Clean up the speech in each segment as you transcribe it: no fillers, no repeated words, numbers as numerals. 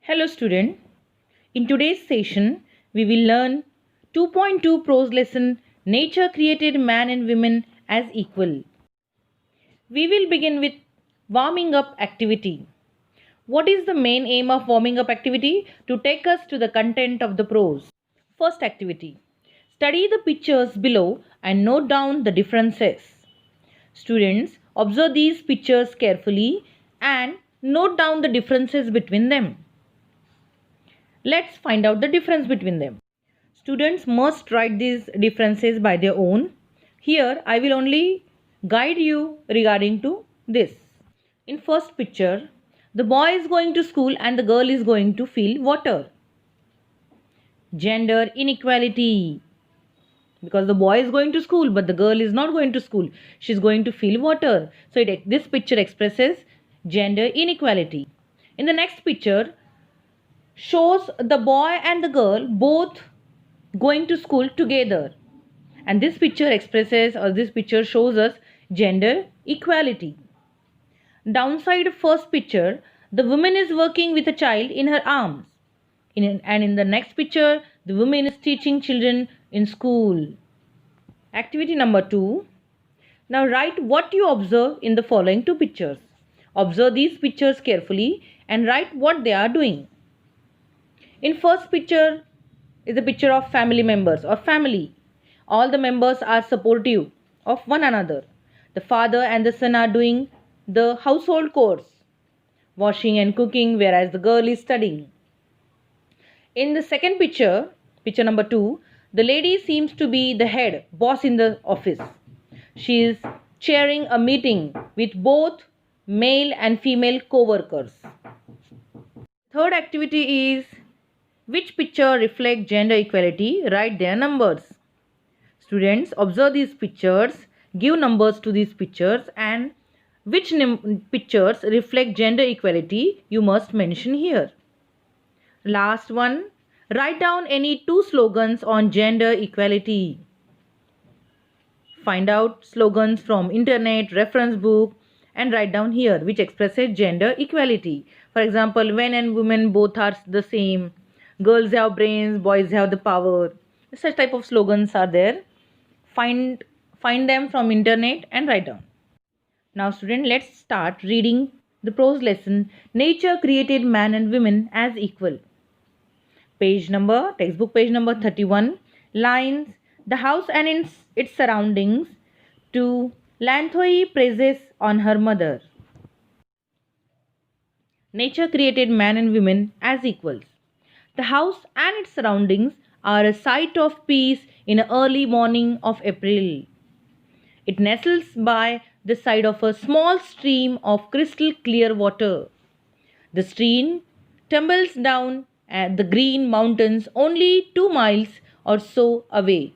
Hello student, in today's session we will learn 2.2 prose lesson Nature created man and women as equal. We will begin with warming up activity. What is the main aim of warming up activity? To take us to the content of the prose. First activity. Study the pictures below and note down the differences. Students, observe these pictures carefully and note down the differences between them. Let's find out the difference between them. Students must write these differences by their own. Here I will only guide you regarding to this. In first picture, the boy is going to school and the girl is going to fill water. Gender inequality. Because the boy is going to school but the girl is not going to school. She is going to fill water. So this picture expresses gender inequality. In the next picture, shows the boy and the girl both going to school together, and this picture expresses or this picture shows us gender equality. Downside of first picture, the woman is working with a child in her arms, and in the next picture the woman is teaching children in school. Activity number 2. Now write what you observe in the following two pictures. Observe these pictures carefully and write what they are doing. In first picture is a picture of family members or family. All the members are supportive of one another. The father and the son are doing the household chores, washing and cooking, whereas the girl is studying. In the second picture, picture number 2, the lady seems to be the head boss in the office. She is chairing a meeting with both male and female co-workers. Third activity is, which picture reflect gender equality? Write their numbers. Students, observe these pictures, give numbers to these pictures, and which pictures reflect gender equality you must mention here. Last one, write down any two slogans on gender equality. Find out slogans from internet, reference book, and write down here which expresses gender equality. For example, men and women both are the same. Girls have brains, boys have the power. Such type of slogans are there. Find them from internet and write down. Now student, let's start reading the prose lesson Nature created man and women as equal. Textbook page number 31. Lines, the house and its surroundings, to Lanthoi praises on her mother. Nature created man and women as equals. The house and its surroundings are a sight of peace in the early morning of April. It nestles by the side of a small stream of crystal clear water. The stream tumbles down at the green mountains only 2 miles or so away.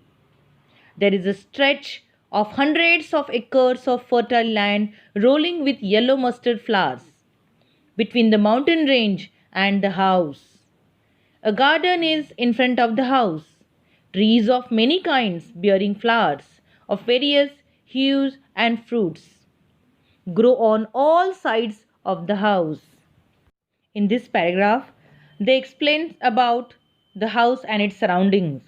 There is a stretch of hundreds of acres of fertile land rolling with yellow mustard flowers between the mountain range and the house. A garden is in front of the house. Trees of many kinds bearing flowers of various hues and fruits grow on all sides of the house. In this paragraph, they explain about the house and its surroundings.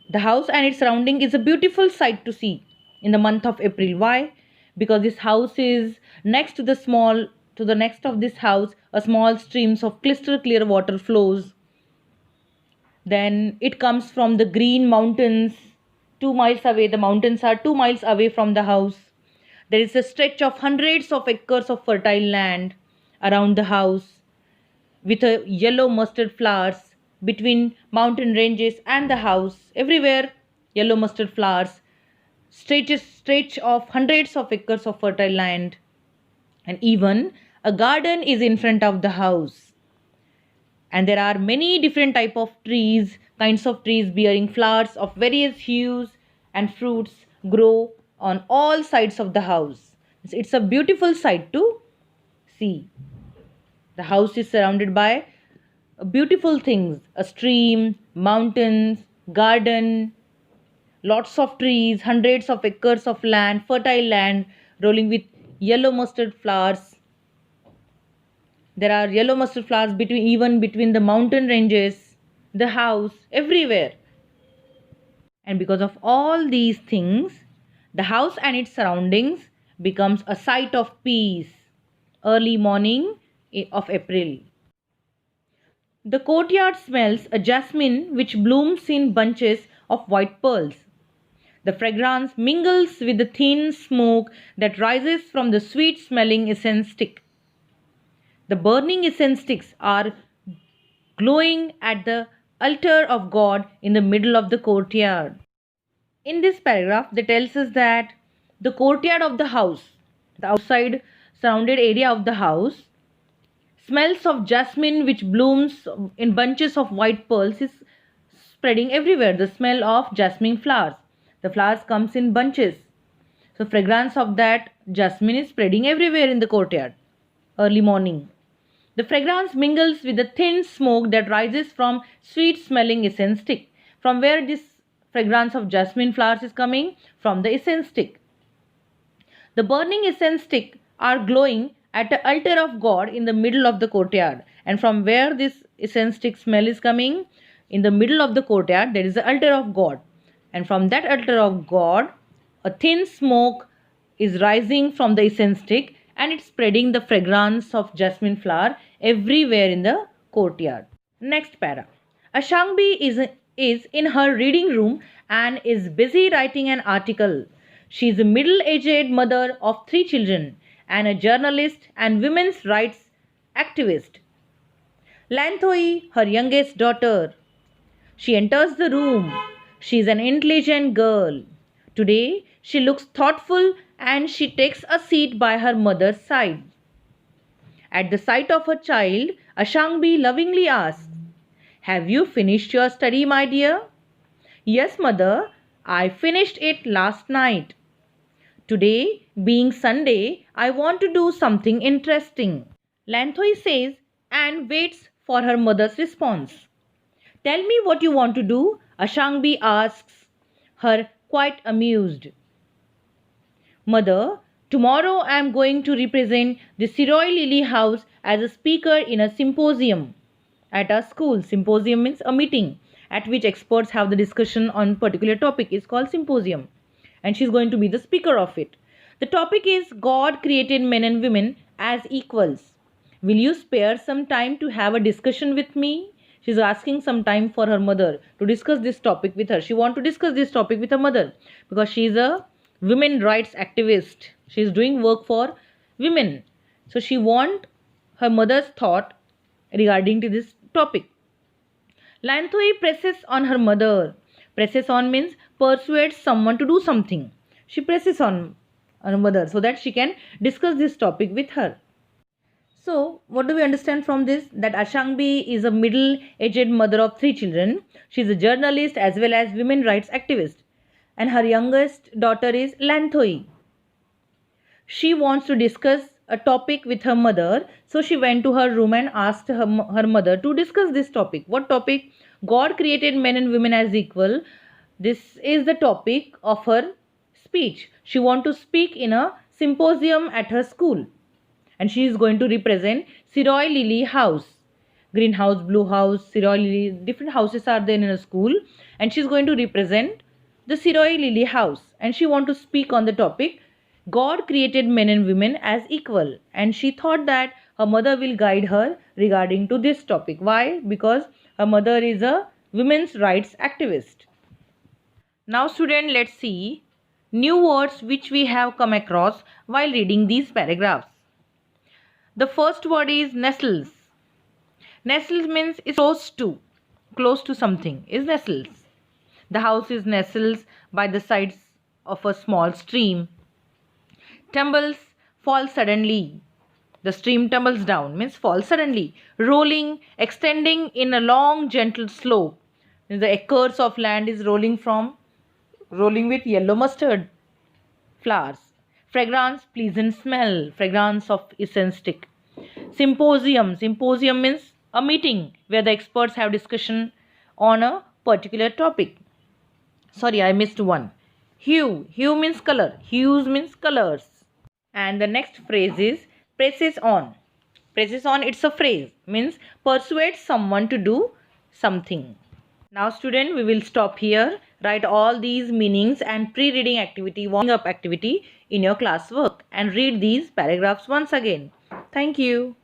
The house and its surrounding is a beautiful sight to see in the month of April. Why? Because this house is next to the next of this house, a small streams of crystal clear water flows. Then it comes from the green mountains 2 miles away. The mountains are 2 miles away from the house. There is a stretch of hundreds of acres of fertile land around the house with a yellow mustard flowers between mountain ranges and the house. Everywhere yellow mustard flowers, stretch of hundreds of acres of fertile land, and even a garden is in front of the house. And there are many different kinds of trees bearing flowers of various hues and fruits grow on all sides of the house. It's a beautiful sight to see. The house is surrounded by beautiful things, a stream, mountains, garden, lots of trees, hundreds of acres of land, fertile land rolling with yellow mustard flowers. There are yellow mustard flowers even between the mountain ranges, the house, everywhere. And because of all these things, the house and its surroundings becomes a site of peace. Early morning of April. The courtyard smells a jasmine which blooms in bunches of white pearls. The fragrance mingles with the thin smoke that rises from the sweet smelling incense stick. The burning incense sticks are glowing at the altar of God in the middle of the courtyard. In this paragraph, they tells us that the courtyard of the house, the outside surrounded area of the house, smells of jasmine which blooms in bunches of white pearls is spreading everywhere. The smell of jasmine flowers. The flowers comes in bunches. So fragrance of that jasmine is spreading everywhere in the courtyard. Early morning. The fragrance mingles with the thin smoke that rises from sweet smelling incense stick. From where this fragrance of jasmine flowers is coming? From the incense stick. The burning incense stick are glowing at the altar of God in the middle of the courtyard. And from where this incense stick smell is coming? In the middle of the courtyard, there is the altar of God. And from that altar of God, a thin smoke is rising from the incense stick and it's spreading the fragrance of jasmine flower everywhere in the courtyard. Next para. Ashangbi is in her reading room and is busy writing an article. She is a middle-aged mother of 3 children and a journalist and women's rights activist. Lanthoi, her youngest daughter. She enters the room. She is an intelligent girl. Today, she looks thoughtful and she takes a seat by her mother's side. At the sight of her child, Ashangbi lovingly asks, "Have you finished your study, my dear?" "Yes, mother, I finished it last night. Today, being Sunday, I want to do something interesting," Lanthoi says and waits for her mother's response. "Tell me what you want to do," Ashangbi asks, her quite amused. "Mother, tomorrow I am going to represent the Siroi Lily House as a speaker in a symposium at our school." Symposium means a meeting at which experts have the discussion on particular topic is called symposium. And she's going to be the speaker of it. The topic is God created men and women as equals. Will you spare some time to have a discussion with me? She's asking some time for her mother to discuss this topic with her. She wants to discuss this topic with her mother because she is a women rights activist. She is doing work for women. So she wants her mother's thought regarding to this topic. Lanthoi presses on her mother. Presses on means persuades someone to do something. She presses on her mother so that she can discuss this topic with her. So, what do we understand from this? That Ashangbi is a middle-aged mother of 3 children. She is a journalist as well as women rights activist. And her youngest daughter is Lanthoi. She wants to discuss a topic with her mother. So, she went to her room and asked her mother to discuss this topic. What topic? God created men and women as equal. This is the topic of her speech. She wants to speak in a symposium at her school. And she is going to represent Siroi Lily House. Green house, blue house, Siroi Lily, different houses are there in a school. And she is going to represent the Siroi Lily House. And she wants to speak on the topic, God created men and women as equal. And she thought that her mother will guide her regarding to this topic. Why? Because her mother is a women's rights activist. Now student, let's see new words which we have come across while reading these paragraphs. The first word is nestles. Nestles means is close to something is nestles. The house is nestles by the sides of a small stream. Tumbles, falls suddenly. The stream tumbles down means falls suddenly. Rolling, extending in a long gentle slope. The acres of land is rolling with yellow mustard flowers. Fragrance, pleasant smell, fragrance of incense stick. Symposium, symposium means a meeting where the experts have discussion on a particular topic. Sorry, I missed one. Hue, hue means color, hues means colors. And the next phrase is presses on. Presses on, it's a phrase, means persuade someone to do something. Now student, we will stop here. Write all these meanings and pre-reading activity, warming up activity in your classwork and read these paragraphs once again. Thank you.